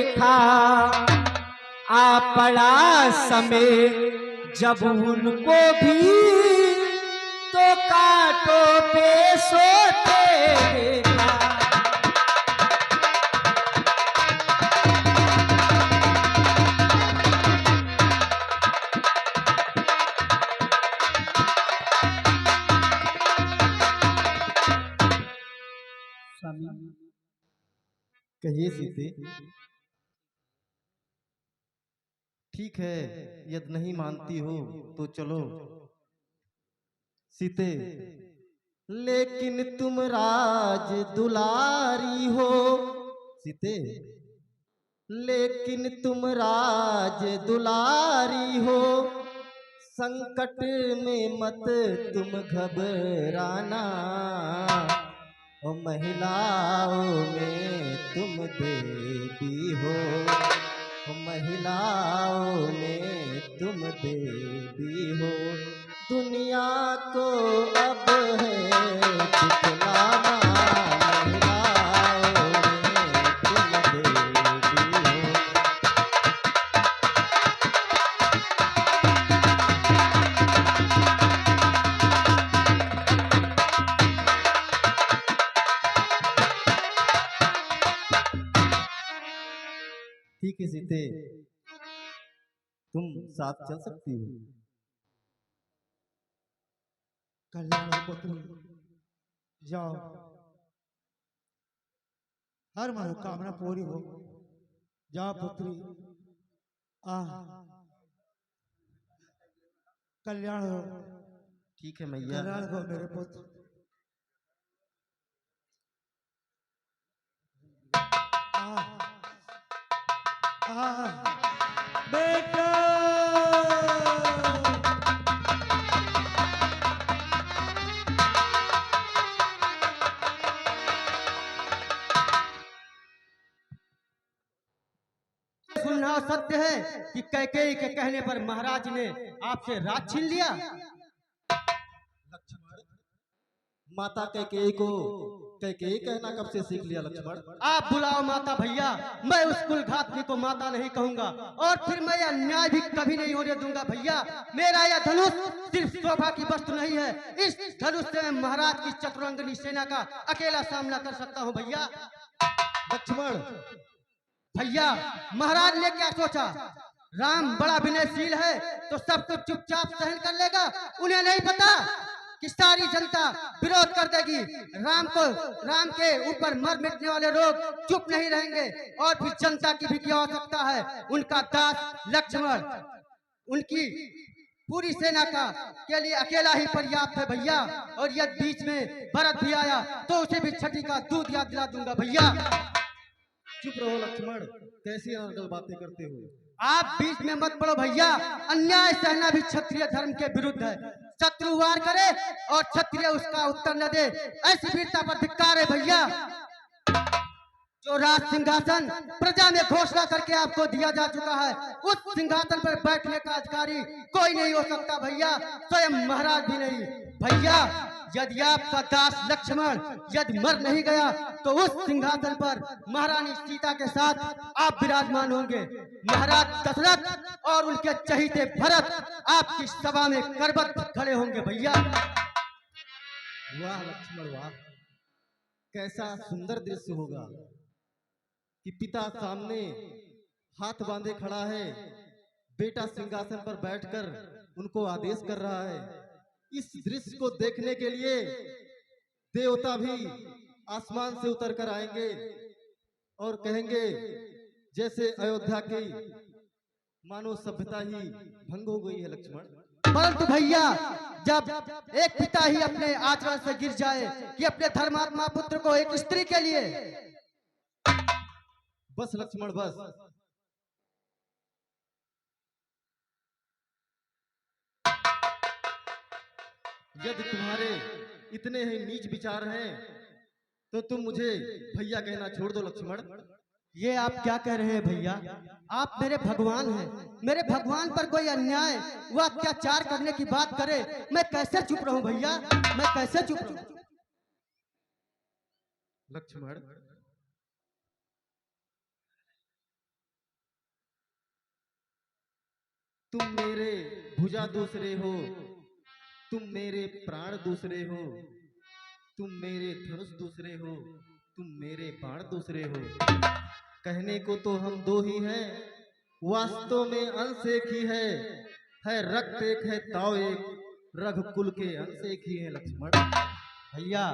देखा आ पड़ा समय जब उनको भी तो कांटों पे सोते देखा। कहिए सीते। ठीक है, यदि नहीं मानती हो तो चलो सीते, लेकिन तुम राज दुलारी हो सीते, लेकिन तुम राज दुलारी हो, संकट में मत तुम घबराना, ओ महिलाओं में तुम देवी हो, ओ महिलाओं में तुम देवी हो, दुनिया को अब है दिखलाना, महिलाओं में तुम देवी हो। ठीक है सीते, तुम साथ चल सकती हो। कल्याण हो पुत्री, जाओ, हर मनोकामना पूरी हो। जाओ पुत्री, आ कल्याण हो, ठीक है मैया। कल्याण हो मेरे पुत्र। बेटा सुनना सत्य है कि कैकेयी के कहने पर महाराज ने आपसे राज छीन लिया। माता कैकेयी को कैकेयी कहना कब से सीख लिया लक्ष्मण? आप बुलाओ माता भैया, मैं उस कुलघातनी को माता नहीं कहूंगा और फिर मैं यह अन्याय भी कभी नहीं होने दूंगा भैया। मेरा यह धनुष सिर्फ शोभा की वस्तु नहीं है, इस धनुष से मैं महाराज की चतुरंगनी सेना का अकेला सामना कर सकता हूँ भैया। लक्ष्मण भैया महाराज ने क्या सोचा, राम बड़ा विनयशील है तो सब कुछ चुपचाप सहन कर लेगा। उन्हें नहीं पता कि सारी जनता विरोध कर देगी। राम के ऊपर मर मिटने वाले लोग चुप नहीं रहेंगे और फिर जनता की भी क्या आवश्यकता है। उनका दास लक्ष्मण उनकी पूरी सेना का के लिए अकेला ही पर्याप्त है भैया। और यदि बीच में भरत भी आया तो उसे भी छठी का दूध याद दिला दूंगा भैया। चुप रहो लक्ष्मण, कैसी अनर्गल बातें करते हो? आप बीच में मत पड़ो भैया। अन्याय सहना भी क्षत्रिय धर्म के विरुद्ध है। शत्रु वार करे और क्षत्रिय उसका उत्तर न दे, ऐसी वीरता पर धिक्कार है भैया। जो राज सिंहासन प्रजा ने घोषणा करके आपको दिया जा चुका है, उस सिंहासन पर बैठने का अधिकारी कोई नहीं हो सकता भैया, स्वयं महाराज भी नहीं भैया। यदि आपका दास लक्ष्मण यदि मर नहीं गया तो उस सिंहासन पर महारानी सीता के साथ आप विराजमान होंगे। महाराज दशरथ और उनके चहीते भरत आपकी सभा में करबद्ध खड़े होंगे भैया। वाह लक्ष्मण वाह, कैसा सुंदर दृश्य होगा कि पिता सामने हाथ बांधे खड़ा है, बेटा सिंहासन पर बैठकर उनको आदेश कर रहा है। इस दृश्य को देखने के लिए देवता भी आसमान से उतर कर आएंगे और कहेंगे जैसे अयोध्या की मानव सभ्यता ही भंग हो गई है लक्ष्मण। परंतु भैया जब एक पिता ही अपने आचरण से गिर जाए कि अपने धर्मात्मा पुत्र को एक स्त्री के लिए। बस लक्ष्मण बस, यदि तुम्हारे इतने ही नीच विचार हैं तो तुम मुझे भैया कहना छोड़ दो लक्ष्मण। ये आप क्या कह रहे हैं भैया? आप मेरे भगवान हैं। मेरे भगवान पर कोई अन्याय व अत्याचार करने की बात करे, मैं कैसे चुप रहूं भैया? मैं कैसे चुप रहूं? लक्ष्मण तुम मेरे भुजा दूसरे हो, तुम मेरे प्राण दूसरे हो, तुम मेरे धनुष दूसरे हो, तुम मेरे बाण दूसरे हो। कहने को तो हम दो ही हैं, वास्तव में अंश एक ही है रक्त एक है ताव एक, रघुकुल के अंश एक ही है लक्ष्मण। भैया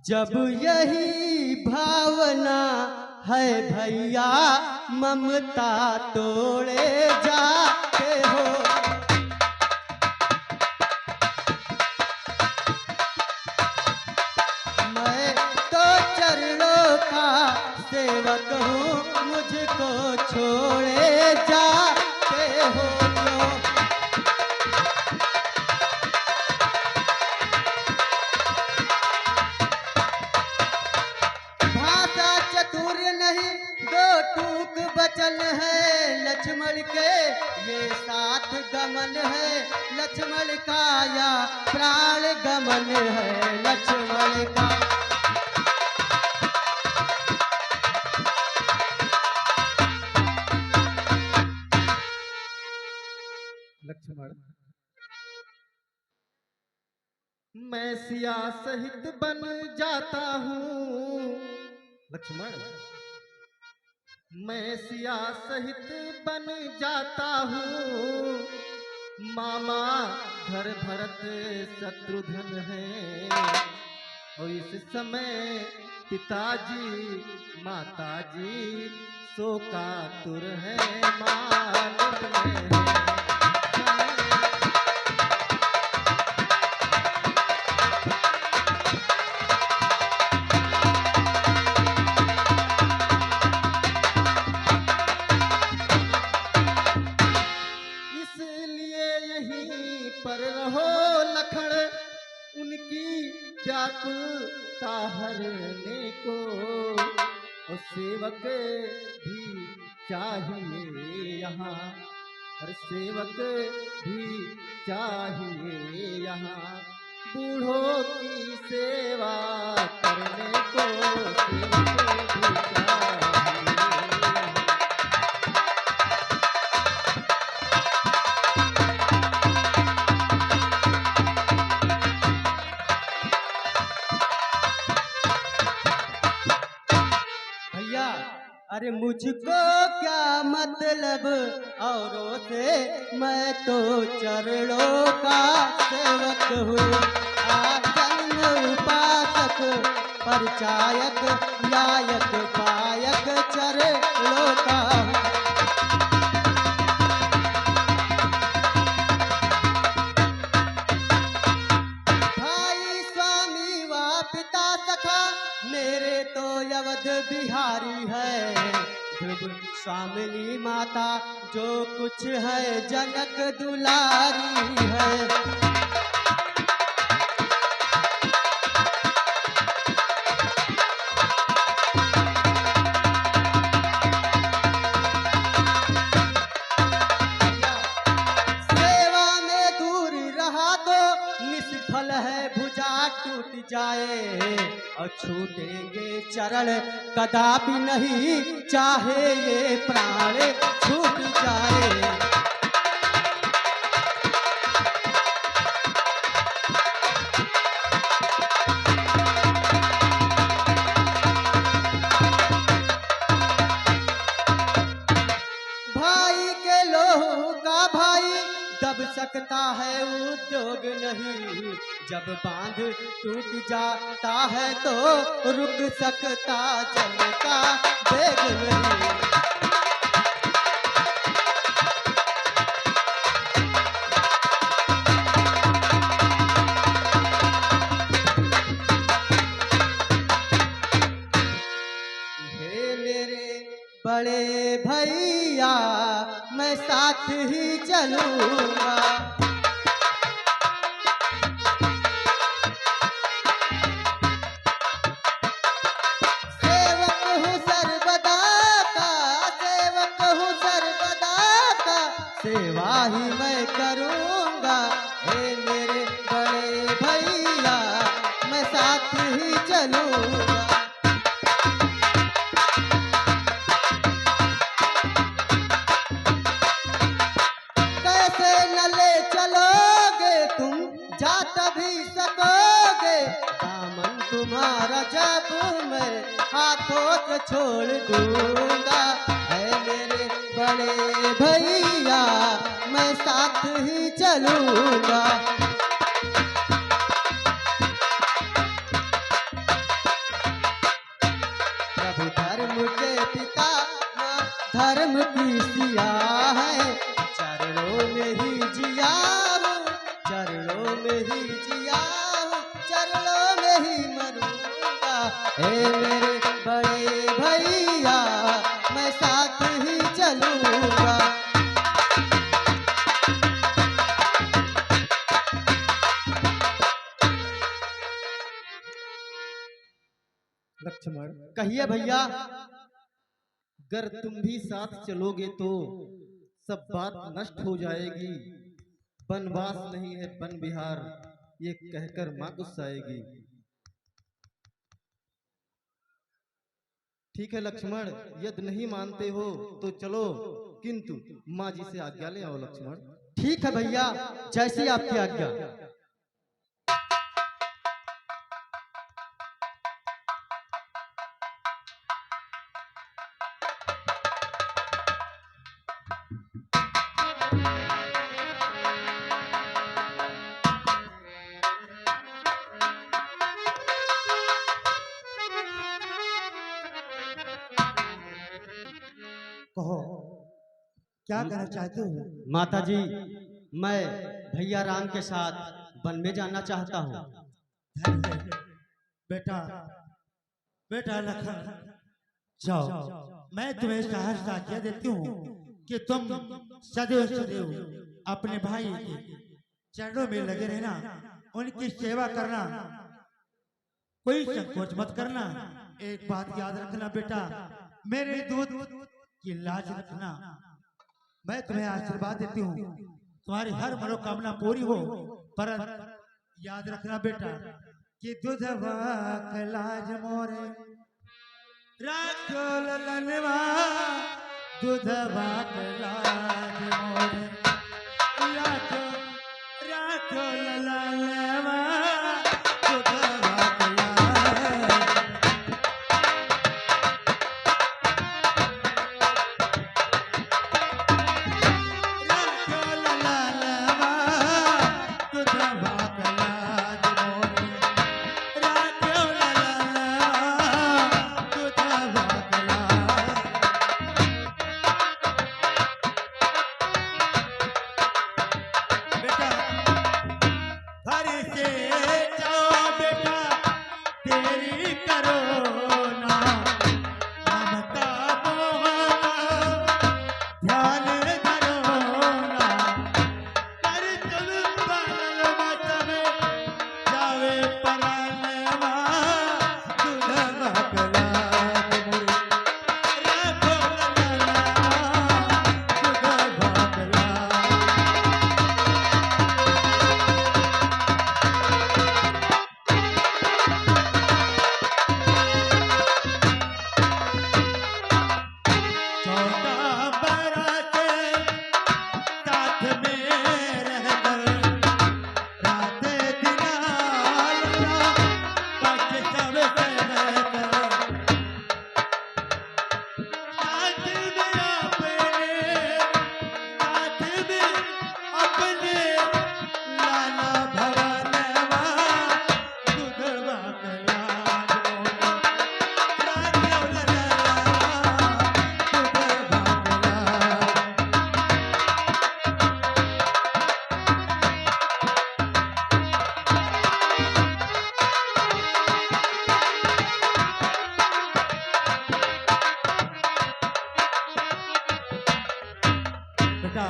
जब यही भावना है भैया, ममता तोड़े जाते हो। मैं तो चरणों का सेवक हूँ, मुझको छोड़े जाते हो क्यों? भाषा चतुर नहीं, दो टूक बचन है लक्ष्मण के, ये साथ गमन है लक्ष्मण का, या प्राण गमन है लक्ष्मण का। लक्ष्मण मैं सिया सहित बन जाता हूँ, लक्ष्मण मैं सिया सहित बन जाता हूँ। मामा घर भरत शत्रुघ्न है, और इस समय पिताजी माताजी शोकातुर है, मानव में है। इसलिए यहीं पर रहो लखन, उनकी व्याकुलता हरने को, और सेवक भी चाहिए यहाँ, हर सेवक भी चाहिए यहाँ, बूढ़ों की सेवा करने को सेवक भी चाहिए। भैया अरे मुझको क्या मतलब औरों से, मैं तो चरणों का सेवक हूँ। जन्म उपासक परिचायक लायक पायक चरणों का हूँ। भाई स्वामी व पिता सखा, मेरे तो अवध बिहारी है। ध्रुव स्वामिनी माता जो कुछ है, जनक दुलारी है। सेवा में दूर रहा तो निष्फल है, भुजा टूट जाए और छूटेंगे चरण कदापि नहीं, चाहे ये प्राण छूट जाए। भाई के लोहू का भाई दब सकता है उद्योग नहीं, जब बांध टूट जाता है तो रुक सकता जल का वेग नहीं। हे मेरे बड़े भैया मैं साथ ही चलूंगा, सेवक हूँ सर्वदा का, सेवक हूँ सर्वदा का, सेवा ही मैं करूंगा। हे मेरे बड़े भैया मैं साथ ही चलूंगा। मैं हाथों से छोड़ दूंगा। है मेरे बड़े भैया मैं साथ ही चलूंगा। प्रभु धर्म के पिता माँ धर्म की सिया है। चरणों में ही जिया हूँ, चरणों में ही जिया हूँ, चरणों में ही मरूंगा। हे मेरे बड़े भैया मैं साथ ही चलूंगा। लक्ष्मण, कहिए भैया। अगर तुम भी साथ चलोगे तो सब बात नष्ट हो जाएगी। वनवास नहीं है वन विहार, ये कहकर माँ गुस्साएगी। ठीक है लक्ष्मण, यदि नहीं मानते हो तो चलो, किंतु माँ जी से आज्ञा ले आओ लक्ष्मण। ठीक है भैया, जैसी आपकी आज्ञा। कहो क्या कहना चाहते हो? माता जी, मैं भैया राम के साथ वन में जाना चाहता हूँ। बेटा बेटा लखन, जाओ। मैं तुम्हें साहस आज्ञा देती हूँ कि तुम सदैव सदैव अपने भाई के चरणों में लगे रहना, उनकी सेवा करना, कोई संकोच मत करना। एक बात याद रखना बेटा, मेरे दूध की लाज रखना। मैं तुम्हें आशीर्वाद देती हूँ, तुम्हारी हर मनोकामना पूरी हो। पर याद रखना बेटा कि दूधवा के लाज मोरे राखो ललनवा, दूधवा के लाज मोरे राखो राखो ललनवा, दूधवा के लाज। राखो ललनवा, दूधवा के लाज मोरे राखो ललनवा, दूधवा के लाज। बेटा घर से जाओ बेटा, तेरी करो ना ममता मोह ध्यान धरो ना। कर तुम पालन मत में जावे परानवा, दूधवा के लाज मोरे राखो ललनवा, दूधवा के लाज। चौदह बरस साथ में रहकर, रात दिन आलना कष्ट सब सहकर, साथ में अपने लाला भवनवा, दूधवा के लाज मोरे राखो ललनवा, दूधवा के लाज। बेटा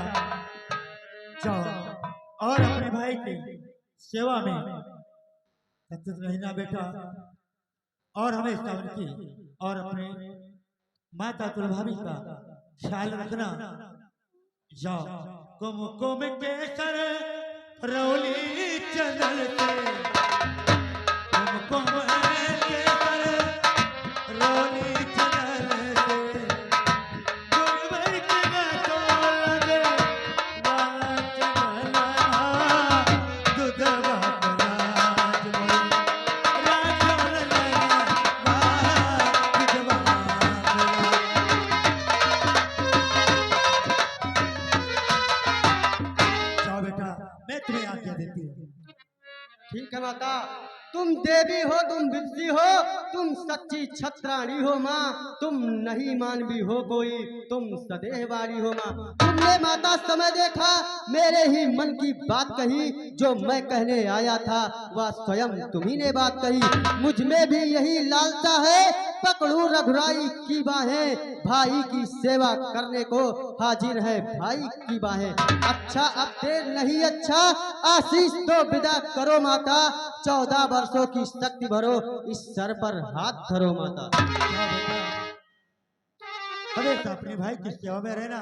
जाओ और अपने भाई की सेवा में सतत रहना बेटा, और हमेशा उनकी और अपने माता तुलभाभी का ख्याल रखना। जाओ। कुमकुम केसर रौली चंदन से, कुमकुम केसर रौली चंदन से, गुरुवर के गाथों लगे वाला चंदना, दूधवा के लाज मोरे राखो ललनवा, माता, तुम देवी हो, तुम विद्या हो, तुम सच्ची छत्राणी हो माँ, तुम नहीं मानवी हो कोई, तुम सदैव वाली हो माँ। तुमने माता समय देखा, मेरे ही मन की बात कही, जो मैं कहने आया था वह स्वयं तुम्ही ने बात कही। मुझ में भी यही लालसा है, पकड़ू रघुराई की बाहें, भाई की सेवा करने को हाजिर है भाई की बाहें। अच्छा अब देर नहीं, अच्छा आशीष दो विदा करो माता, 14 वर्षों की शक्ति भरो, इस सर पर हाथ धरो माता। क्या बेटा, हमेशा अपने भाई की सेवा में रहना,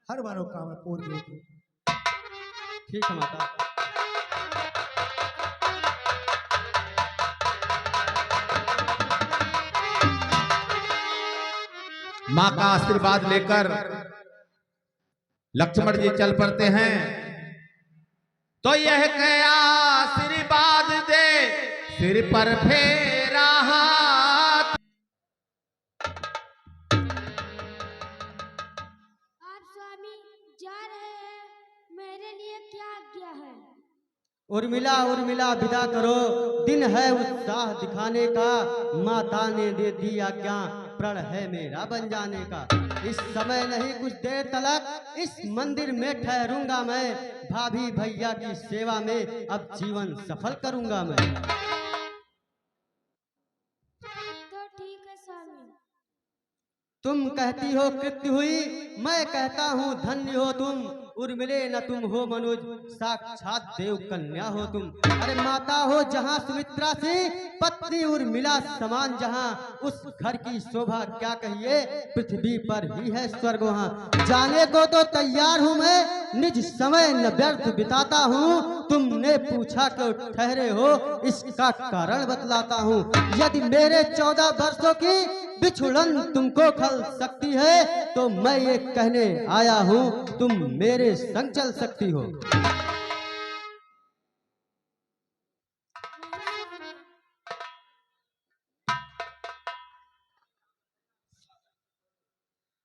हर मनोकामना पूरी होगी। ठीक है माता। माँ का आशीर्वाद लेकर लक्ष्मण जी चल पड़ते हैं। तो यह क्या आशीर्वाद दे, सिर पर फेरा हाथ। आप स्वामी जा रहे हैं, मेरे लिए क्या आज्ञा है? उर्मिला उर्मिला विदा करो, दिन है उत्साह दिखाने का, माता ने दे दी आज्ञा, प्रण है मेरा बन जाने का। इस समय नहीं कुछ देर तलक इस मंदिर में ठहरूंगा मैं, भाभी भैया की सेवा में अब जीवन सफल करूंगा मैं। तो ठीक है स्वामी। तुम कहती हो कृत्य हुई, मैं कहता हूँ धन्य हो तुम, उर्मिले न तुम हो मनुज, साक्षात देव कन्या हो तुम। अरे माता हो जहाँ सुमित्रा से, पत्नी उर्मिला समान जहाँ, उस घर की शोभा क्या कहिए, पृथ्वी पर ही है स्वर्ग वहाँ। जाने को तो तैयार हूँ मैं, निज समय न व्यर्थ बिताता हूँ, तुमने पूछा क्यों ठहरे हो, इसका कारण बतलाता हूँ। यदि मेरे 14 वर्षों की बिछुड़न तुमको खल सकती है, तो मैं ये कहने आया हूँ, तुम मेरे संग चल सकती हो।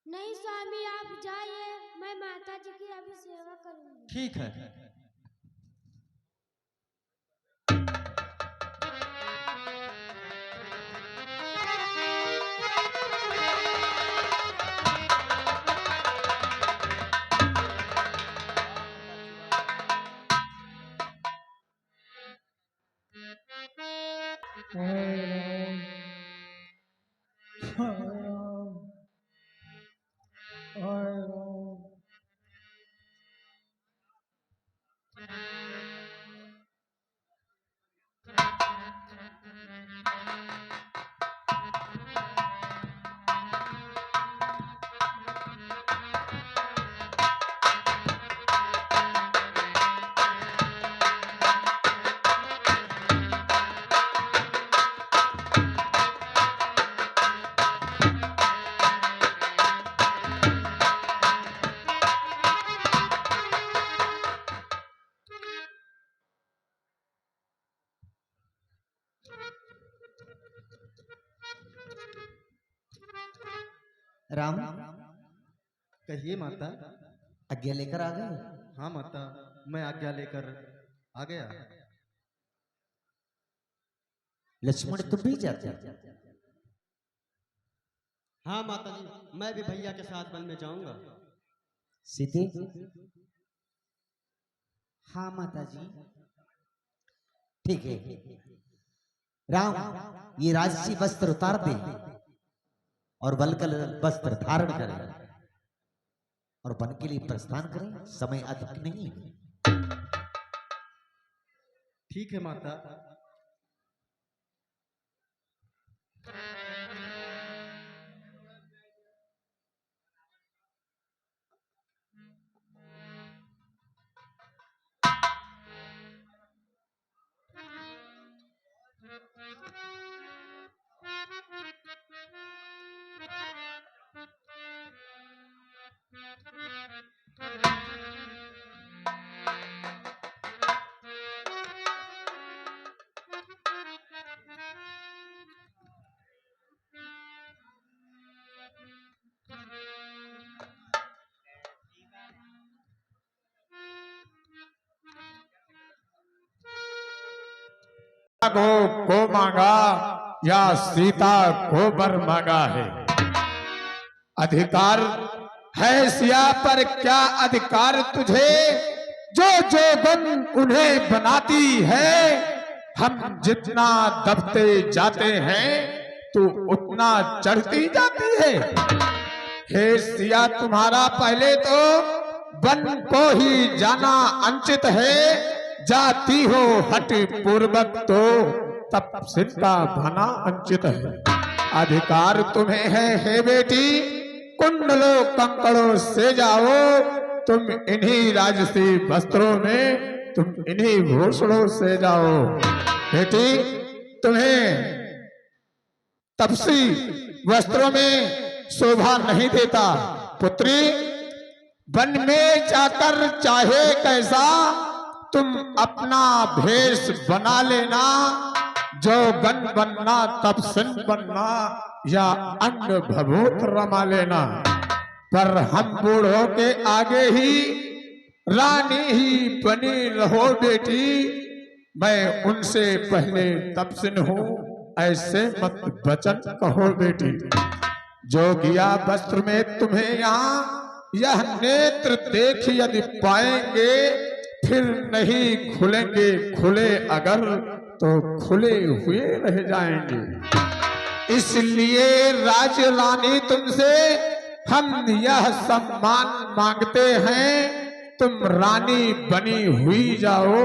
नहीं स्वामी आप जाइए, मैं माता जी की अभी सेवा करूंगी। ठीक है। राम, कहिए माता। आज्ञा लेकर आ गए। हाँ माता, मैं आज्ञा लेकर आ गया। लक्ष्मण तुम भी जाते? हाँ माता जी, मैं भी भैया के साथ वन में जाऊंगा। सीते? हाँ माता जी। ठीक है राम, ये राजसी वस्त्र उतार दे और वल्कल वस्त्र धारण करें और वन के लिए प्रस्थान करें, समय अधिक नहीं है। ठीक है माता। राघव को मांगा या सीता को वर मांगा है। अधिकार है सिया पर क्या अधिकार तुझे, जो जोगन उन्हें बनाती है। हम जितना दबते जाते हैं तो उतना चढ़ती जाती है। हे सिया तुम्हारा पहले तो वन को ही जाना अंचित है, जाती हो हट पूर्वक तो तब सिद्धा भाना अंचित है। अधिकार तुम्हें है हे बेटी, कुंडलों कंकड़ों से जाओ, तुम इन्हीं राजसी वस्त्रों में, तुम इन्हीं भूषणों से जाओ। बेटी तुम्हें तपसी वस्त्रों में शोभा नहीं देता। पुत्री वन में जाकर चाहे कैसा तुम अपना भेष बना लेना, जो गन बनना तब सिन बनना या अंग भभूत रमा लेना। पर हम बूढ़ों के आगे ही रानी ही बनी रहो बेटी, मैं उनसे पहले तपसिन हूँ ऐसे मत वचन कहो बेटी। जोगिया वस्त्र में तुम्हें यहाँ यह नेत्र देख यदि पाएंगे, फिर नहीं खुलेंगे, खुले अगर तो खुले हुए रह जाएंगे। इसलिए राज रानी तुमसे हम यह सम्मान मांगते हैं, तुम रानी बनी हुई जाओ,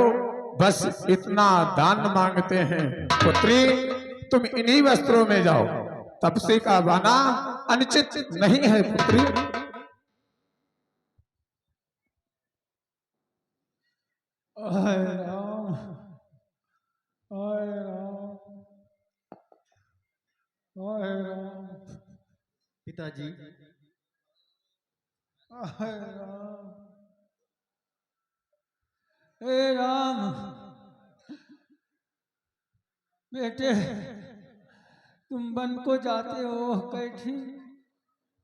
बस इतना दान मांगते हैं। पुत्री तुम इन्हीं वस्त्रों में जाओ, तपसी का बाना अनुचित नहीं है पुत्री। हाय राम, हाय राम, हाय राम, पिताजी हाय राम, हे राम। बेटे तुम वन को जाते हो,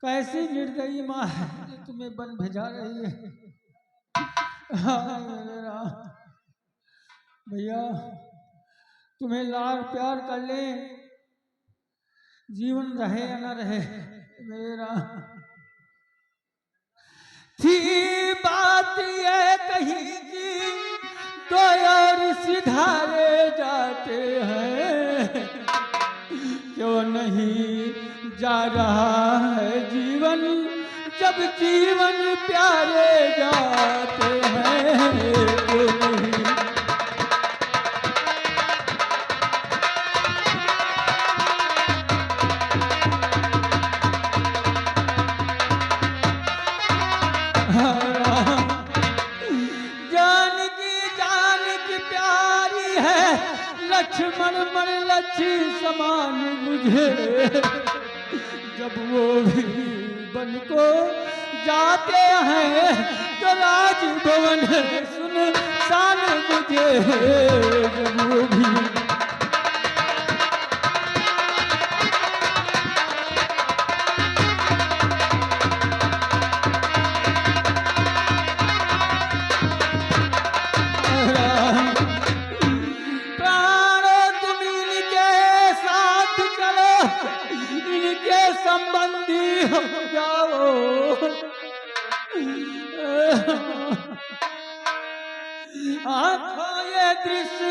कैसी निर्दयी माँ है जो तुम्हें वन भेजा रही है। हाँ मेरे राम, भैया तुम्हें लाड़ प्यार कर ले, जीवन रहे या न रहे मेरे राम। थी बात ये कहीं की तो और सिधारे जाते हैं, क्यों नहीं जा रहा है जीवन, जब जीवन प्यारे जाते हैं, क्यों नहीं। जानकी प्यारी है, लक्ष्मण मन लक्ष्मी समान मुझे, जब वो भी बन को जाते हैं तो राजभवन सुन शान मुझे, जब वो भी संबंधी हो जाओ। आँखों ये दृश्य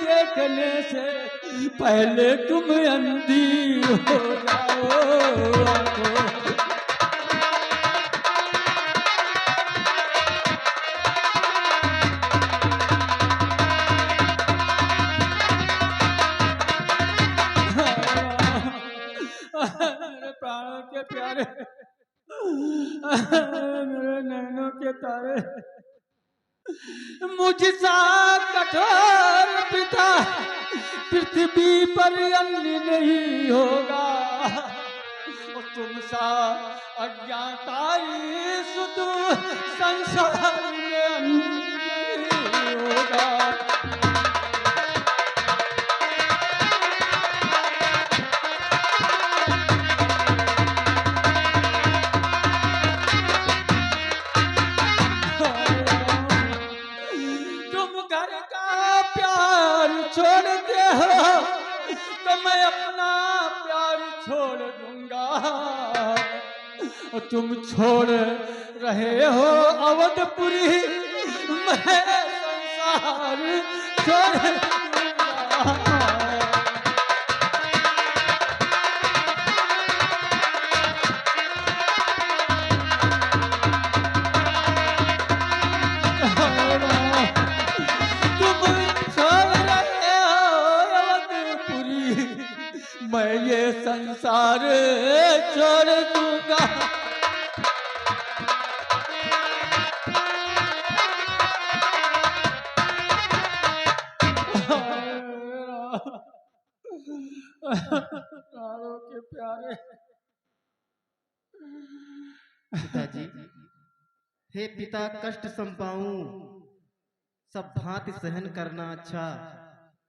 देखने से पहले तुम अंधी हो जाओ। प्राणों के प्यारे, मेरे नैनों के तारे, मुझसा कठोर पिता पृथ्वी पर अन्य नहीं होगा, और तुम सा अज्ञाताई सुध संसार में अन्य नहीं होगा। छोड़ते हो तो मैं अपना प्यार छोड़ दूंगा। और तुम छोड़ रहे हो अवधपुरी, मैं संसार छोड़ दूंगा। मैं ये संसार छोड़ दूंगा। प्यारों के प्यारे पिताजी, हे पिता, कष्ट संपाऊं सब भांति सहन करना अच्छा।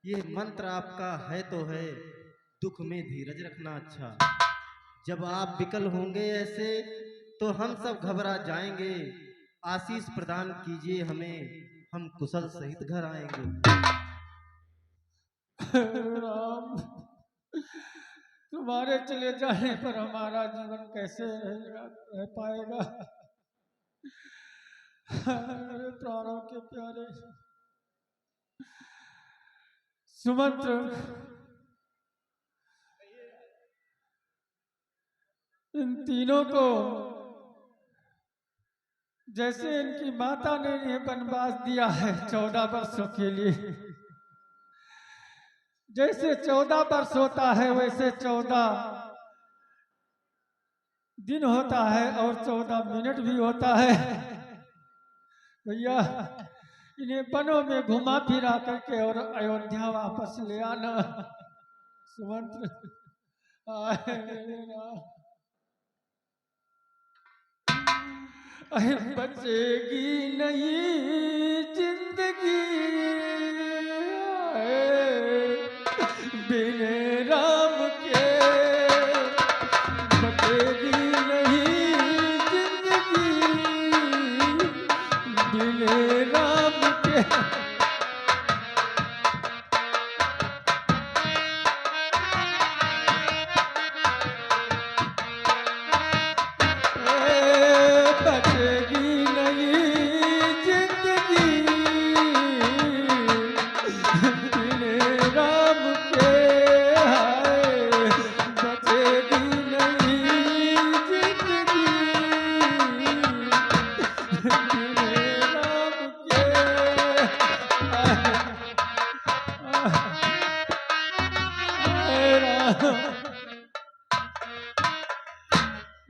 ये मंत्र आपका है तो है, दुख में धीरज रखना अच्छा। जब आप विकल होंगे ऐसे तो हम सब घबरा जाएंगे। आशीष प्रदान कीजिए हमें, हम कुशल सहित घर आएंगे। राम, तुम्हारे चले जाने पर हमारा जीवन कैसे रह पाएगा। मेरे प्राणों के प्यारे सुमंत्र, इन तीनों को जैसे इनकी माता ने इन्हें वनवास दिया है 14 वर्षों के लिए, जैसे 14 वर्ष होता है वैसे 14 दिन होता है और 14 मिनट भी होता है। भैया, इन्हें वनों में घुमा फिरा करके और अयोध्या वापस ले आना। सुमंत्र, आए बचेगी नहीं जिंदगी बिन राम के, बचेगी नहीं जिंदगी बिन राम के।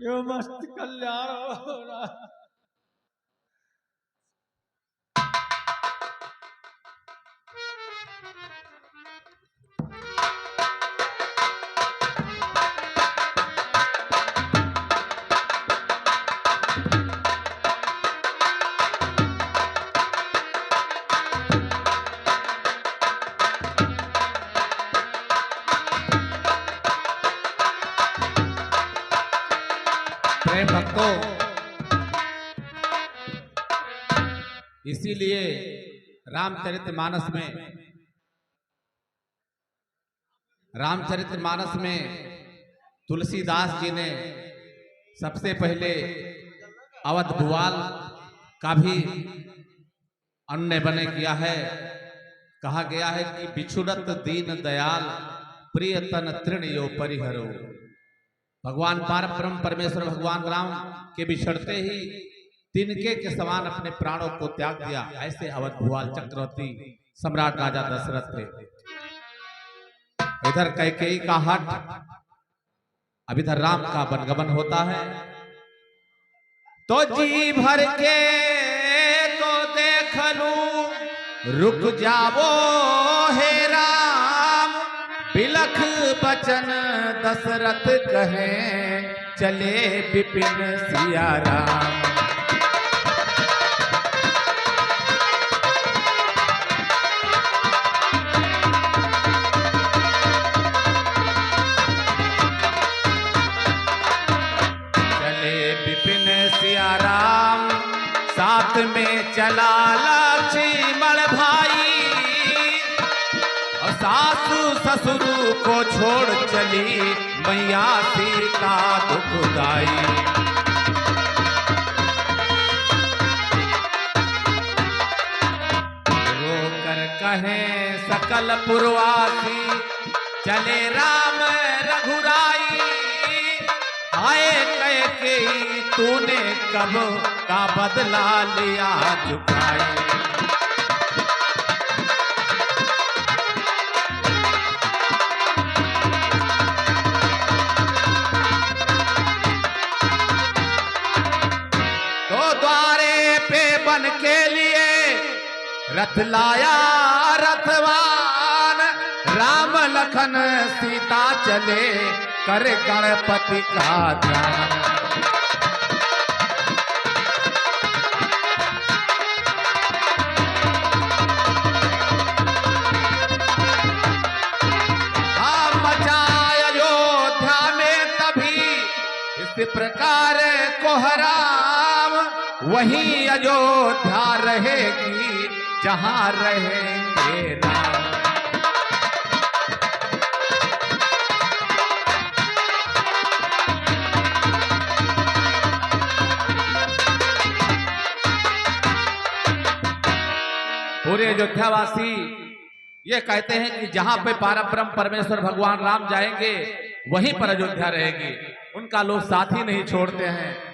यो मस्त कल्याण हो रहा। प्रेम भक्तों, इसीलिए रामचरितमानस में तुलसीदास जी ने सबसे पहले अवध भुआल का भी अन्वय किया है। कहा गया है कि बिछुड़त दीन दयाल प्रियतन तृण यो परिहरो। भगवान परम परमेश्वर भगवान राम के बिछड़ते ही तिनके के समान अपने प्राणों को त्याग दिया। ऐसे अवध भुआल चक्रवर्ती सम्राट राजा दशरथ थे। इधर कैकेयी का हट, अब इधर राम का वनगमन होता है। तो जी भर के तो देख लूं, रुक जाओ हे राम, बिलख बचन दशरथ कहें, चले विपिन सिया राम। चले विपिन सिया राम, साथ में चला लक्ष्मण भाई, और सासू ससुर को छोड़ चली मैया सीता दुखदाई। रोकर कहे सकल पुरवासी चले राम रघुराई। आए कह के तूने कब का बदला लिया चुकाई। बन के लिए रथ लाया रथवान। राम लखन सीता चले कर गणपति का ध्यान। मचाया अयोध्या में तभी इस प्रकार कोहराम। वही अयोध्या रहेगी जहां रहेंगे राम। पूरे अयोध्यावासी ये कहते हैं कि जहां पे पारब्रह्म परमेश्वर भगवान राम जाएंगे वहीं पर अयोध्या रहेगी। उनका लोग साथ ही नहीं छोड़ते हैं।